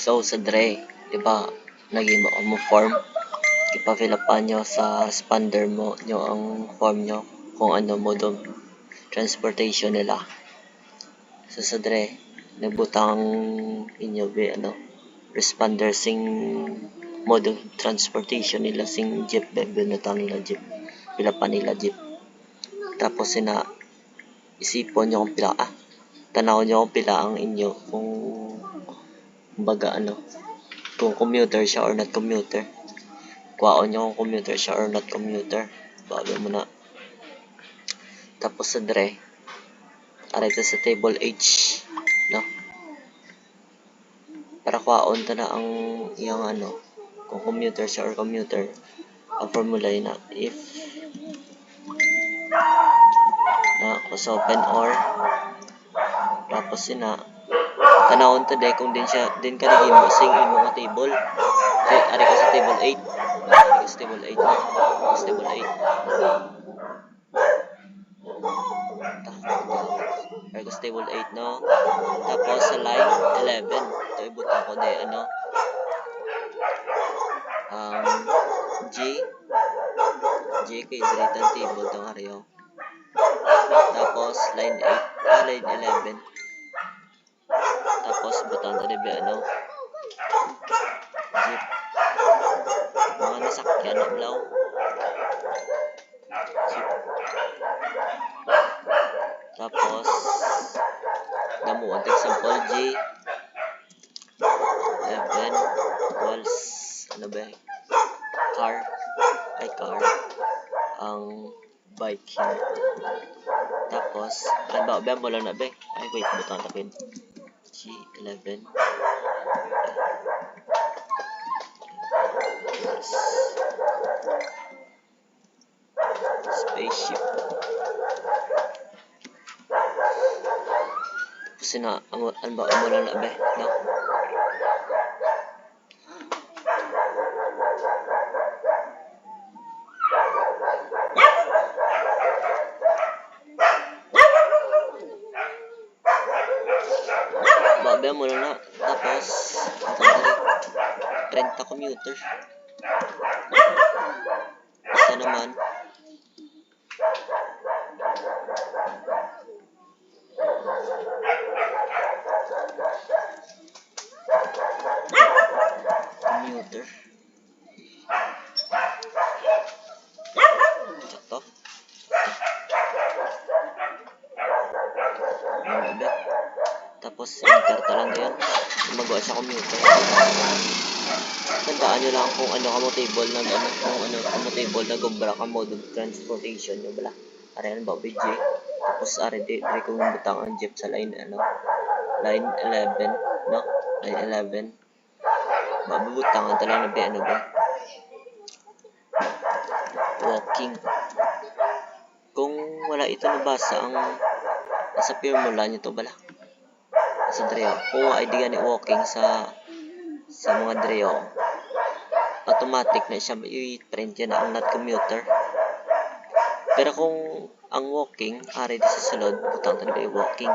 So sa Dre, di ba, naging mo form, ipa-fill up nyo sa responder mo nyo ang form nyo kung ano mode of transportation nila. So sa Dre, nagbutang inyo responder sing mode of transportation nila sing jeep, binutang nila jeep, fill up nila jeep. Tapos isipon nyo kung pila, tanaw nyo kung pila ang inyo, kung baga kung commuter siya or not commuter. Kuhaon nyo kung commuter siya or not commuter. Bago mo na. Tapos sa Dre, arito sa table H, no? Para kuhaon ta na ang iyang kung commuter siya or commuter. Ang formula yun na if cos open or tapos tanawon ta kung din ka naging sing imo nga table. Ari ko sa table 8. Ari ko sa table 8 na. Sa table 8. Ari ko sa table 8 no. Tapos sa line 11, ito ibutang ko G kay written table tong ariyo. Tapos line 8, line 11. Tapos butang ta dibe jeep. Mga nasakyan na blaw. Jeep. Tapos damuan example G 11 equals car ang bike. Tapos mo lang na wait, butang tapin G11 spaceship. Kasi mo lang na no? Babe mo lang na. Tapos 30 commuter. Ito naman commuter. Sakto. Tapos enter ta lang yan. Magawa sa commuter. Tandaan nyo lang kung kamo table na kamo table na gumbra ka mode of transportation nyo bala. Ayan ba J. Tapos dire kung butang ang jeep sa line line 11 no, line 11. Mabubutangan ta lang na ba walking. Kung wala ito nabasa ang sa formula nyo to bala sa Dreo, kung ay di gani walking sa mga Dreo, automatic na siya i-print yan ang not commuter. Pero kung ang walking ari di sa sulod, butang ta ba walking,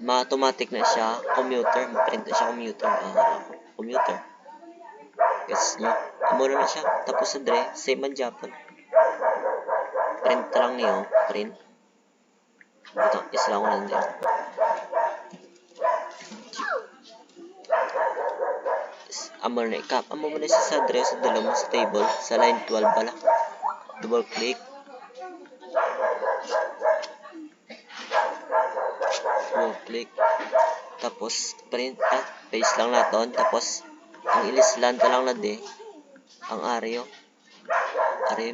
ma-automatic na siya commuter, ma-print na siya commuter. Guess nyo, amuro na siya. Tapos sa Dre, same man Japan. Print lang niyo, print. Ito, isla ko lang din. Amor na ikap. Amo mo na siya sa Dre, sa dalawa sa table, sa line 12 pala. Double click. Double click. Tapos, print, paste lang natin. Tapos, ang ilislan ka lang na ang areo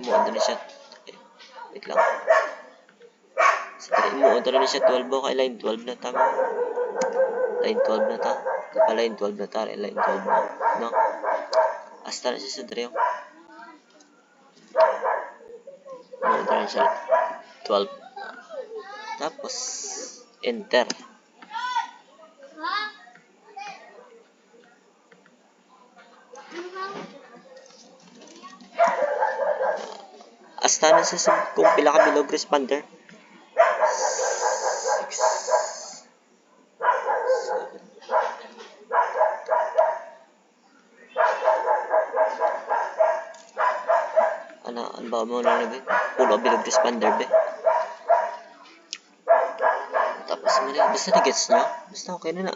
mo, ano na siya, wait lang, sa mo, ano na siya, 12 kay line 12 na tama, line 12 na ta, line 12 na ta, line 12 na, no, hasta na siya sa Dreo, ano na siya, 12, tapos, enter. kastanan sa kung pila ka bilog responder. 6. Ano ba mo na be? Pulo bilog responder be. Tapos mo na, basta na-gets nyo? Basta okay na na.